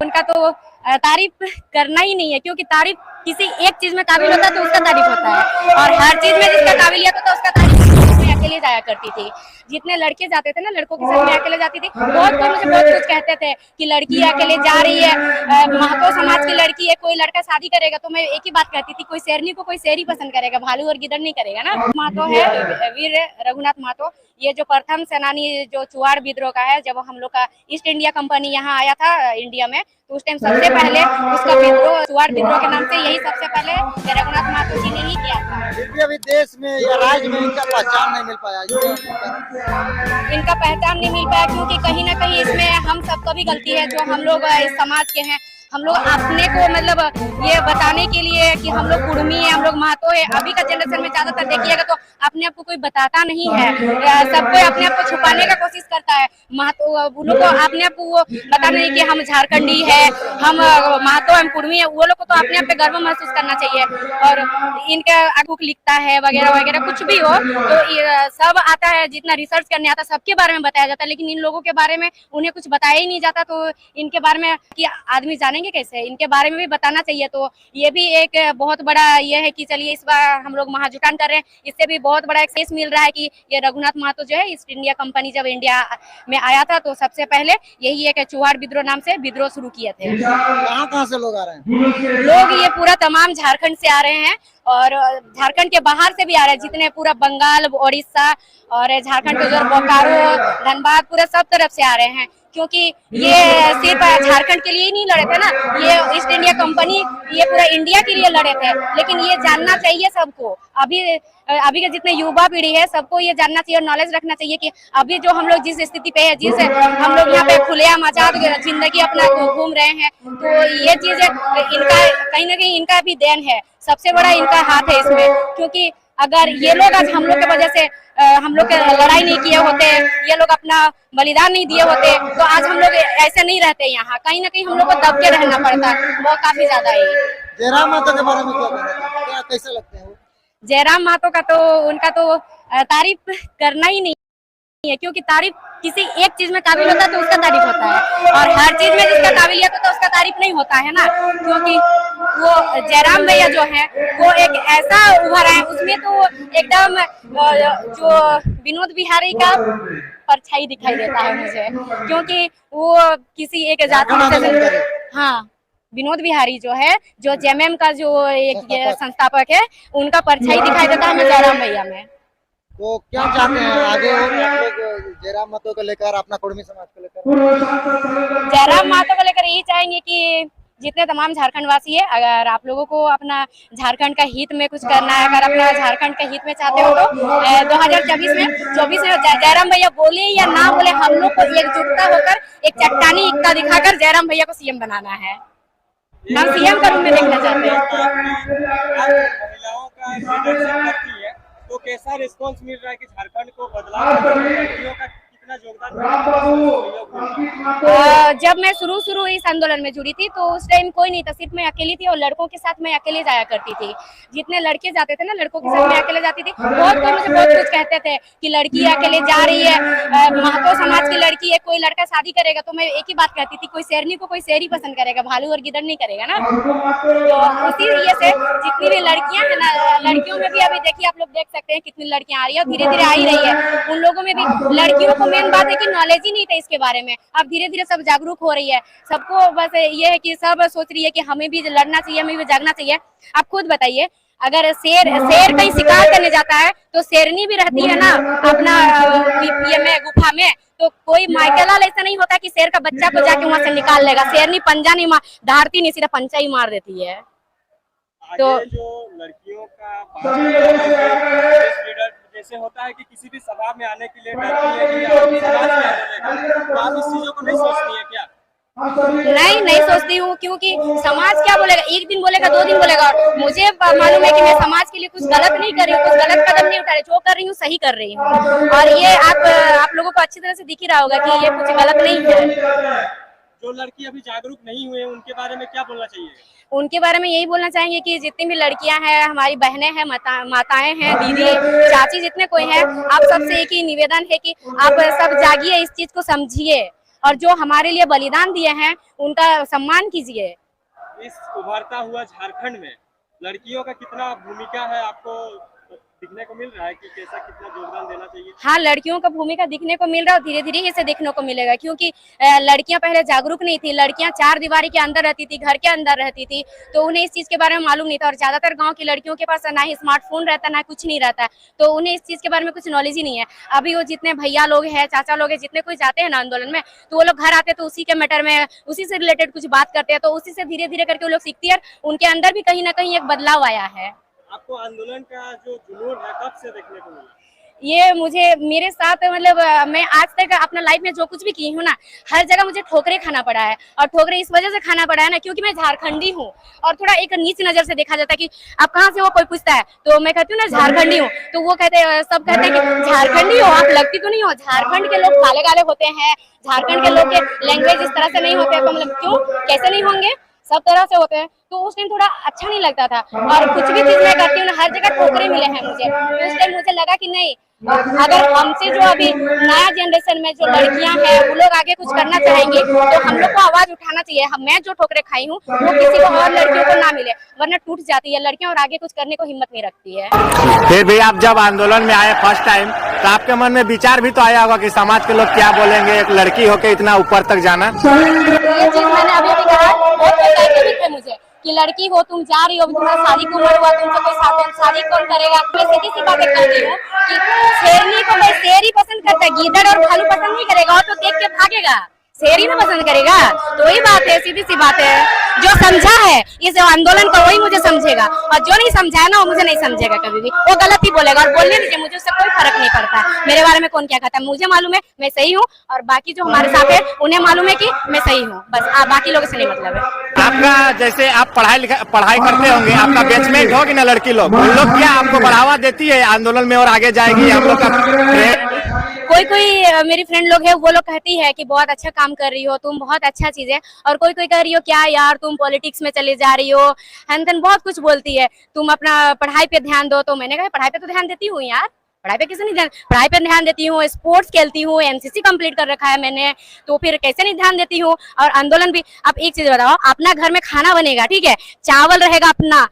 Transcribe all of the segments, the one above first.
उनका तो तारीफ करना ही नहीं है, क्योंकि तारीफ किसी एक चीज में काबिल होता है तो उसका तारीफ होता है, और हर चीज में जिसका काबिलियत होता है उसका तारीफ। मैं अकेले जाया करती थी, जितने लड़के जाते थे ना लड़कों के साथ मैं अकेले जाती थी। बहुत लोग मुझे बहुत कुछ कहते थे कि लड़की अकेले जा रही है, महतो समाज की लड़की है, कोई लड़का शादी करेगा। तो मैं एक ही बात कहती थी, कोई शेरनी को कोई शेर ही पसंद करेगा, भालू और गिदड़ नहीं करेगा ना। महतो है वीर रघुनाथ महतो, ये जो प्रथम सेनानी जो चुआड़ विद्रोह का है, जब हम लोग का ईस्ट इंडिया कंपनी यहाँ आया था इंडिया में, तो उस टाइम सबसे पहले उसका विद्रोह चुआड़ विद्रोह के नाम से यही सबसे पहले रघुनाथ महतो जी ने ही किया था। अभी देश में या राज्य में इनका पहचान नहीं मिल पाया, इनका पहचान नहीं मिल पाया, क्योंकि कहीं ना कहीं इसमें हम सबका भी गलती है, जो हम लोग इस समाज के हैं। हम लोग अपने को मतलब ये बताने के लिए कि हम लोग कुर्मी है, हम लोग महतो है, अभी का जनरेशन में ज्यादातर देखिएगा तो अपने आप को कोई बताता नहीं है, सबको अपने आप को छुपाने का कोशिश करता है। महतो उन लोग को अपने आप को वो बताना नहीं कि हम झारखंडी है, हम महतो, हम कुर्मी है। वो लोग को तो अपने आप पे गर्व महसूस करना चाहिए। और इनका बुक लिखता है वगैरह वगैरह, कुछ भी हो तो सब आता है, जितना रिसर्च करने आता है सबके बारे में बताया जाता है, लेकिन इन लोगों के बारे में उन्हें कुछ बताया ही नहीं जाता। तो इनके बारे में कि आदमी जानेंगे कैसे, इनके बारे में भी बताना चाहिए। तो ये भी एक बहुत बड़ा ये है कि चलिए इस बार हम लोग महाजुटान कर रहे हैं, इससे भी बहुत बड़ा एक्सेस मिल रहा है कि ये रघुनाथ महतो जो है, ईस्ट इंडिया कंपनी जब इंडिया में आया था तो सबसे पहले यही एक चुआड़ विद्रोह नाम से विद्रोह शुरू किए थे। कहाँ से लोग आ रहे हैं? लोग ये पूरा तमाम झारखंड से आ रहे हैं, और झारखंड के बाहर से भी आ रहे हैं, जितने पूरा बंगाल, उड़ीसा और झारखंड के जो बोकारो, धनबाद, पूरे सब तरफ से आ रहे हैं। क्योंकि ये सिर्फ झारखंड के लिए ही नहीं लड़े थे ना, ये ईस्ट इंडिया कंपनी ये पूरा इंडिया के लिए लड़े थे। लेकिन ये जानना चाहिए सबको, अभी के जितने युवा पीढ़ी है सबको ये जानना चाहिए और नॉलेज रखना चाहिए कि अभी जो हम लोग जिस स्थिति पे है, जिस हम लोग यहाँ पे खुलेआम आजाद जिंदगी अपना घूम रहे हैं, तो ये चीज इनका कहीं ना कहीं इनका भी देन है, सबसे बड़ा इनका हाथ है इसमें। क्योंकि अगर ये लोग आज हम लोग के वजह से हम लोग लड़ाई नहीं किए होते, ये लोग अपना बलिदान नहीं दिए होते, तो आज हम लोग ऐसे नहीं रहते यहाँ। कहीं ना कहीं हम लोग को दब के रहना पड़ता है, वो काफी ज्यादा है। जयराम महतो के बारे में क्या कैसे लगते हैं? जयराम महतो का तो उनका तो तारीफ करना ही नहीं है, क्योंकि तारीफ किसी एक चीज में काबिल होता है तो उसका तारीफ होता है, और हर चीज में जिसका काबिलियत होता है उसका तारीफ नहीं होता है ना। क्योंकि वो जयराम भैया जो है वो एक ऐसा उभरा है, उसमें तो एकदम जो विनोद बिहारी का परछाई दिखाई देता है मुझे, क्योंकि वो किसी एक जाति से, हाँ, विनोद बिहारी जो है, जो जेएमएम का जो एक संस्थापक है, उनका परछाई दिखाई देता है जयराम भैया में। तो क्या चाहते हैं आगे और आप लोग जयराम महतो को लेकर, अपना कुर्मी समाज को लेकर? जयराम महतो को लेकर यही चाहेंगे कि जितने तमाम झारखंड वासी है, अगर आप लोगों को अपना झारखंड का हित में कुछ करना है, अगर अपना झारखंड का हित में चाहते हो तो 2024 में जयराम भैया बोले या ना बोले, हम लोग को एकजुटता होकर एक चट्टानी एकता दिखाकर जयराम भैया को सीएम बनाना है। हम सीएम का रूप में देखना चाहते हैं। महिलाओं का लीडरशिप करती है, तो कैसा रिस्पांस मिल रहा है कि झारखंड को बदलाव लड़कियों का कितना योगदान? जब मैं शुरू इस आंदोलन में जुड़ी थी तो उस टाइम कोई नहीं था, सिर्फ मैं अकेली थी, और लड़कों के साथ मैं अकेले जाया करती थी। जितने लड़के जाते थे ना लड़कों के साथ मैं अकेले जाती थी। बहुत लोग मुझे बहुत कुछ कहते थे कि लड़की अकेले जा रही है, महतो समाज की लड़की है, कोई लड़का शादी करेगा। तो मैं एक ही बात कहती थी, कोई शेरनी को कोई शेर ही पसंद करेगा, भालू और गिदड़ नहीं करेगा ना। तो इसी लिए से जितनी भी लड़कियां है ना, लड़कियों में भी अभी देखिए, आप लोग देख सकते हैं कितनी लड़कियां आ रही है, और धीरे धीरे आ ही रही है। उन लोगों में भी, लड़कियों को मेन बात है कि नॉलेज ही नहीं था इसके बारे में, अब धीरे धीरे सब जागरूक हो रही है। सबको बस ये है कि सब सोच रही है कि हमें भी लड़ना चाहिए, हमें भी जागना चाहिए। आप खुद बताइए, अगर शेर कहीं शिकार करने जाता है तो शेरनी भी रहती है ना अपना ये में गुफा में, तो कोई माइकेलाल ऐसा नहीं होता कि शेर का बच्चा को जाके वहां से निकाल लेगा। शेरनी पंजा नहीं धारती नहीं, सीधा पंचा ही मार देती है। तो जो लड़कियों का लीडर जैसे होता है कि किसी भी सभा में आने के लिए डरती है कि समाज क्या बोलेगा, तो आप इस चीजों को नहीं सोचती है क्या? नहीं सोचती हूँ, क्योंकि समाज क्या बोलेगा, एक दिन बोलेगा, 2 दिन बोलेगा। मुझे मालूम है कि मैं समाज के लिए कुछ गलत नहीं कर रही हूँ, कुछ गलत कदम नहीं उठा रही, जो कर रही हूँ सही कर रही हूँ। और ये आप लोगों को अच्छी तरह से दिख ही रहा होगा कि ये कुछ गलत नहीं है। जो लड़की अभी जागरूक नहीं हुए उनके बारे में क्या बोलना चाहिए? उनके बारे में यही बोलना चाहेंगे कि जितनी भी लड़कियां हैं, हमारी बहनें हैं, माताएं हैं, दीदी, चाची, जितने कोई है, आप सबसे एक ही निवेदन है कि आप सब जागिए, इस चीज को समझिए, और जो हमारे लिए बलिदान दिए हैं उनका सम्मान कीजिए। इस उभरता हुआ झारखंड में लड़कियों का कितना भूमिका है आपको दिखने को मिल रहा है कि कैसा कितना योगदान देना चाहिए? हाँ, लड़कियों का भूमिका दिखने को मिल रहा है और धीरे धीरे इसे देखने को मिलेगा, क्योंकि लड़कियां पहले जागरूक नहीं थी, लड़कियां चार दीवारी के अंदर रहती थी, घर के अंदर रहती थी, तो उन्हें इस चीज के बारे में मालूम नहीं था। और ज्यादातर गांव की लड़कियों के पास ना ही स्मार्टफोन रहता, ना कुछ नहीं रहता, तो उन्हें इस चीज के बारे में कुछ नॉलेज ही नहीं है। अभी वो जितने भैया लोग हैं, चाचा लोग हैं, जितने कोई जाते हैं ना आंदोलन में, तो वो लोग घर आते तो उसी के मैटर में, उसी से रिलेटेड कुछ बात करते हैं, तो उसी से धीरे धीरे करके वो लोग सीखती है, उनके अंदर भी कहीं ना कहीं एक बदलाव आया है। आपको आंदोलन का जो जुनून है कब से देखने को मिला? ये मुझे मेरे साथ मतलब मैं आज तक अपना लाइफ में जो कुछ भी की हूँ ना, हर जगह मुझे ठोकरे खाना पड़ा है। और ठोकरे इस वजह से खाना पड़ा है ना, क्योंकि मैं झारखंडी हूँ और थोड़ा एक नीच नजर से देखा जाता है कि आप कहाँ से हो, कोई पूछता है तो मैं कहती हूँ ना झारखंडी हूँ, तो वो कहते हैं, सब कहते हैं कि झारखंडी हो आप, लगती तो नहीं हो। झारखंड के लोग काले काले होते हैं, झारखंड के लोग के लैंग्वेज इस तरह से नहीं होते, तो मतलब क्यों, कैसे नहीं होंगे, सब तरह से होते हैं। तो उस टाइम थोड़ा अच्छा नहीं लगता था, और कुछ भी चीज मैं करती हूँ ना, हर जगह ठोकरे मिले हैं मुझे। तो उस टाइम मुझे लगा कि नहीं, अगर हमसे जो अभी नया जनरेशन में जो लड़कियां हैं वो लोग आगे कुछ करना चाहेंगे, तो हम लोग को आवाज उठाना चाहिए। मैं जो ठोकरे खाई हूँ वो किसी को और लड़कियों को ना मिले, वरना टूट जाती है लड़कियां और आगे कुछ करने को हिम्मत नहीं रखती है। फिर भी आप जब आंदोलन में आए फर्स्ट टाइम, तो आपके मन में विचार भी तो आया होगा कि समाज के लोग क्या बोलेंगे, एक लड़की होके इतना ऊपर तक जाना। ये चीज मैंने अभी भी कहा, बहुत कोई कहते भी थे मुझे कि लड़की हो, तुम जा रही हो, तुम्हारा शादी की उम्र हुआ, तुमसे कोई शादी कौन करेगा। मैं सीधी सी बातें कहती हूँ कि शेरनी को भाई शेर ही पसंद करता है, गीदड़ और भालू पसंद नहीं करेगा, और तो देख के भागेगा, शेर ही ना पसंद करेगा। तो वही बात है, सीधी सी बात है। जो समझा है इस आंदोलन को वही मुझे समझेगा, और जो नहीं समझा है ना वो मुझे नहीं समझेगा कभी भी, वो गलत ही बोलेगा। और बोलने दीजिए, मुझे उससे कोई फर्क नहीं पड़ता मेरे बारे में कौन क्या कहता है। मुझे मालूम है मैं सही हूँ, और बाकी जो हमारे साथ है उन्हें मालूम है कि मैं सही हूँ, बस बाकी लोगों से नहीं मतलब है। आपका जैसे आप पढ़ाई करते होंगे, आपका बैचमेट होगी ना लड़की लोग, उन लोग क्या आपको बढ़ावा देती है आंदोलन में और आगे जाएगी हम लोग का? कोई मेरी फ्रेंड लोग है, वो लोग कहती है कि बहुत अच्छा काम कर रही हो तुम, बहुत अच्छा चीज है। और कोई कह रही हो क्या यार तुम पॉलिटिक्स में चले जा रही हो, हैन बहुत कुछ बोलती है, तुम अपना पढ़ाई पे ध्यान दो। तो मैंने कहा पढ़ाई पे तो ध्यान देती हूँ यार, पढ़ाई पे किसे नहीं ध्यान, पढ़ाई पे ध्यान देती हूँ, स्पोर्ट्स खेलती हूँ, एनसीसी कंप्लीट कर रखा है मैंने, तो फिर कैसे नहीं ध्यान देती हूँ। और आंदोलन भी, आप एक चीज बताओ, अपना घर में खाना बनेगा, ठीक है, चावल रहेगा अपना,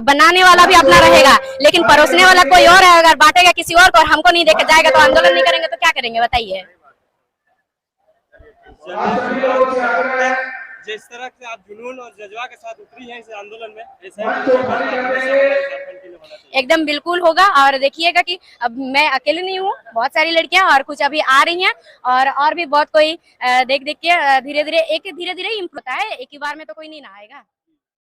बनाने वाला भी अपना रहेगा, लेकिन परोसने वाला कोई और है, अगर बांटेगा किसी और को और हमको नहीं देकर जाएगा, तो आंदोलन नहीं करेंगे तो क्या करेंगे बताइए। जिस तरह से आप जुनून और जज्बा के साथ उतरी हैं इस आंदोलन में, ऐसा ही एकदम बिल्कुल होगा। और देखिएगा कि अब मैं अकेले नहीं हूँ, बहुत सारी लड़कियां और कुछ अभी आ रही हैं, और भी बहुत कोई देख देख के धीरे धीरे इम्प्रूव होता है, एक ही बार में तो कोई नहीं ना आएगा।